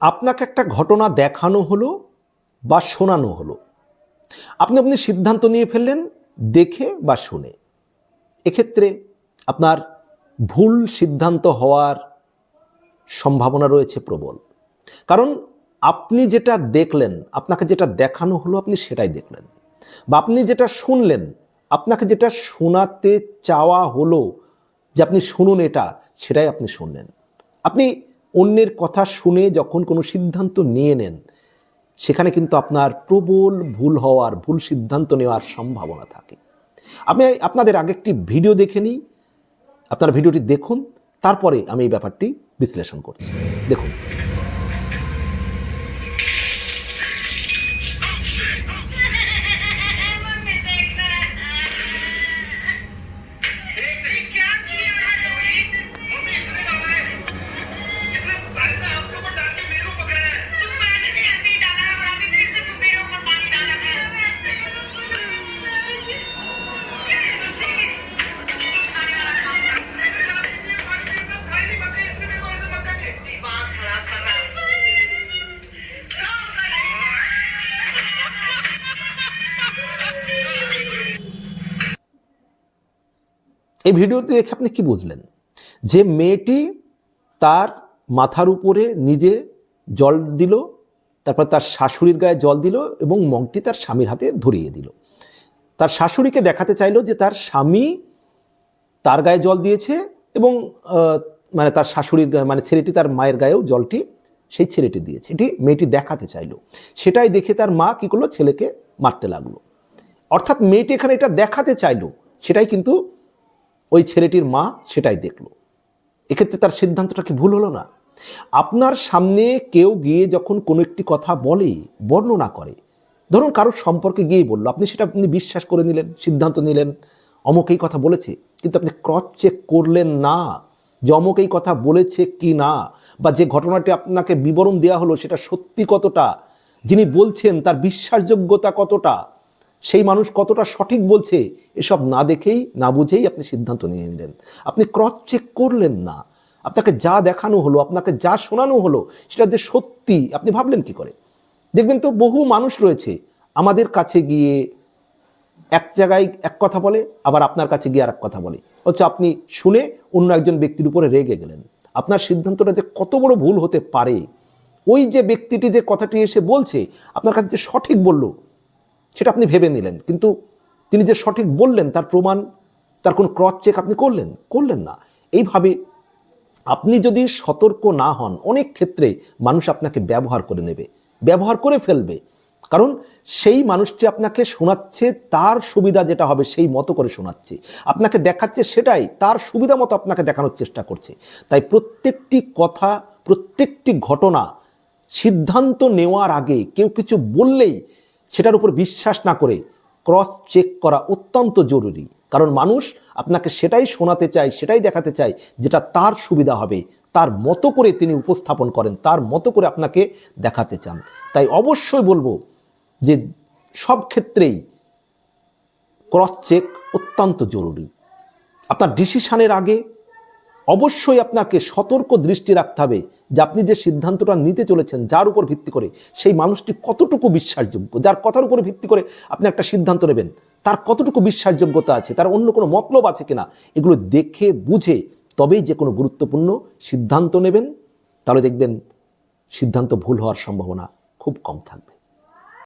আপনাকে একটা ঘটনা দেখানো হলো বা শোনানো হলো, আপনি সিদ্ধান্ত নিয়ে ফেললেন দেখে বা শুনে। এক্ষেত্রে আপনার ভুল সিদ্ধান্ত হওয়ার সম্ভাবনা রয়েছে প্রবল। কারণ আপনি যেটা দেখলেন, আপনাকে যেটা দেখানো হলো আপনি সেটাই দেখলেন, বা আপনি যেটা শুনলেন, আপনাকে যেটা শোনাতে চাওয়া হলো যে আপনি শুনুন এটা, সেটাই আপনি শুনলেন। আপনি অন্যের কথা শুনে যখন কোনো সিদ্ধান্ত নিয়ে নেন, সেখানে কিন্তু আপনার প্রবল ভুল সিদ্ধান্ত নেওয়ার সম্ভাবনা থাকে। আমি আপনাদের আগে একটি ভিডিও দেখে নিই, আপনারা ভিডিওটি দেখুন, তারপরে আমি এই ব্যাপারটি বিশ্লেষণ করছি। দেখুন। এই ভিডিওটি দেখে আপনি কি বুঝলেন? যে মেয়েটি তার মাথার উপরে নিজে জল দিল, তারপর তার শাশুড়ির গায়ে জল দিল এবং মগটি তার স্বামীর হাতে ধরিয়ে দিল। তার শাশুড়িকে দেখাতে চাইলো যে তার স্বামী তার গায়ে জল দিয়েছে এবং মানে তার শাশুড়ির মানে ছেলেটি তার মায়ের গায়েও জলটি সেই ছেলেটি দিয়েছে, এটি মেয়েটি দেখাতে চাইলো। সেটাই দেখে তার মা কী করলো, ছেলেকে মারতে লাগলো। অর্থাৎ মেয়েটি এখানে এটা দেখাতে চাইলো, সেটাই কিন্তু ওই ছেলেটির মা সেটাই দেখলো। এক্ষেত্রে তার সিদ্ধান্তটা কি ভুল হলো না? আপনার সামনে কেউ গিয়ে যখন কোনো একটি কথা বলে, বর্ণনা করে, ধরুন কারোর সম্পর্কে গিয়েই বললো, আপনি সেটা বিশ্বাস করে নিলেন, সিদ্ধান্ত নিলেন অমুক এই কথা বলেছে, কিন্তু আপনি ক্রস চেক করলেন না যে অমুক এই কথা বলেছে কি না, বা যে ঘটনাটি আপনাকে বিবরণ দেওয়া হলো সেটা সত্যি কতটা, যিনি বলছেন তার বিশ্বাসযোগ্যতা কতটা, সেই মানুষ কতটা সঠিক বলছে, এসব না দেখেই না বুঝেই আপনি সিদ্ধান্ত নিয়ে নিলেন। আপনি ক্রস চেক করলেন না। আপনাকে যা দেখানো হলো, আপনাকে যা শোনানো হলো, সেটা যে সত্যি আপনি ভাবলেন কি করে? দেখবেন তো বহু মানুষ রয়েছে আমাদের কাছে গিয়ে এক জায়গায় এক কথা বলে, আবার আপনার কাছে গিয়ে আর এক কথা বলে, হচ্ছে আপনি শুনে অন্য একজন ব্যক্তির উপরে রেগে গেলেন। আপনার সিদ্ধান্তটা যে কত বড় ভুল হতে পারে, ওই যে ব্যক্তিটি যে কথাটি এসে বলছে আপনার কাছে যে সঠিক বলল, সেটা আপনি ভেবে নিলেন, কিন্তু তিনি যে সঠিক বললেন তার প্রমাণ, তার কোনো ক্রস চেক আপনি করলেন না। এইভাবে আপনি যদি সতর্ক না হন, অনেক ক্ষেত্রে মানুষ আপনাকে ব্যবহার করে নেবে, ব্যবহার করে ফেলবে। কারণ সেই মানুষটি আপনাকে শোনাচ্ছে তার সুবিধা যেটা হবে সেই মতো করে শোনাচ্ছে, আপনাকে দেখাচ্ছে সেটাই তার সুবিধা মতো আপনাকে দেখানোর চেষ্টা করছে। তাই প্রত্যেকটি কথা, প্রত্যেকটি ঘটনা সিদ্ধান্ত নেওয়ার আগে কেউ কিছু বললেই সেটার উপর বিশ্বাস না করে ক্রস চেক করা অত্যন্ত জরুরি। কারণ মানুষ আপনাকে সেটাই শোনাতে চায়, সেটাই দেখাতে চায় যেটা তার সুবিধা হবে, তার মতো করে তিনি উপস্থাপন করেন, তার মতো করে আপনাকে দেখাতে চান। তাই অবশ্যই বলবো যে সব ক্ষেত্রেই ক্রস চেক অত্যন্ত জরুরি। আপনার ডিসিশনের আগে অবশ্যই আপনাকে সতর্ক দৃষ্টি রাখতে হবে যে আপনি যে সিদ্ধান্তটা নিতে চলেছেন, যার উপর ভিত্তি করে সেই মানুষটি কতটুকু বিশ্বাসযোগ্য, যার কথার উপরে ভিত্তি করে আপনি একটা সিদ্ধান্ত নেবেন তার কতটুকু বিশ্বাসযোগ্যতা আছে, তার অন্য কোনো মতলব আছে কিনা, এগুলো দেখে বুঝে তবেই যে কোনো গুরুত্বপূর্ণ সিদ্ধান্ত নেবেন। তাহলে দেখবেন সিদ্ধান্ত ভুল হওয়ার সম্ভাবনা খুব কম থাকবে।